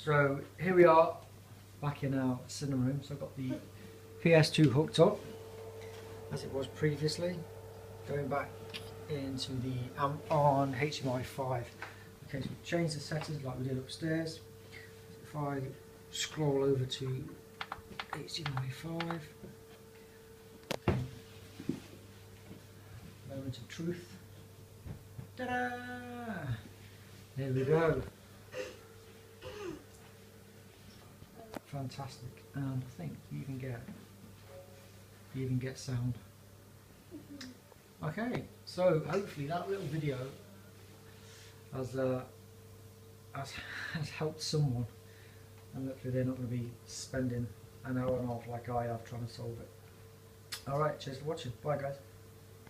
So here we are back in our cinema room. So I've got the PS2 hooked up as it was previously, going back into the amp on HDMI 5. Okay, so change the settings like we did upstairs. If I scroll over to HDMI 5, okay. Moment of truth. Ta-da! There we go. Fantastic, and I think you even get sound. Okay, so hopefully that little video has helped someone, and hopefully they're not going to be spending an hour and a half like I have trying to solve it. Alright, cheers for watching. Bye guys.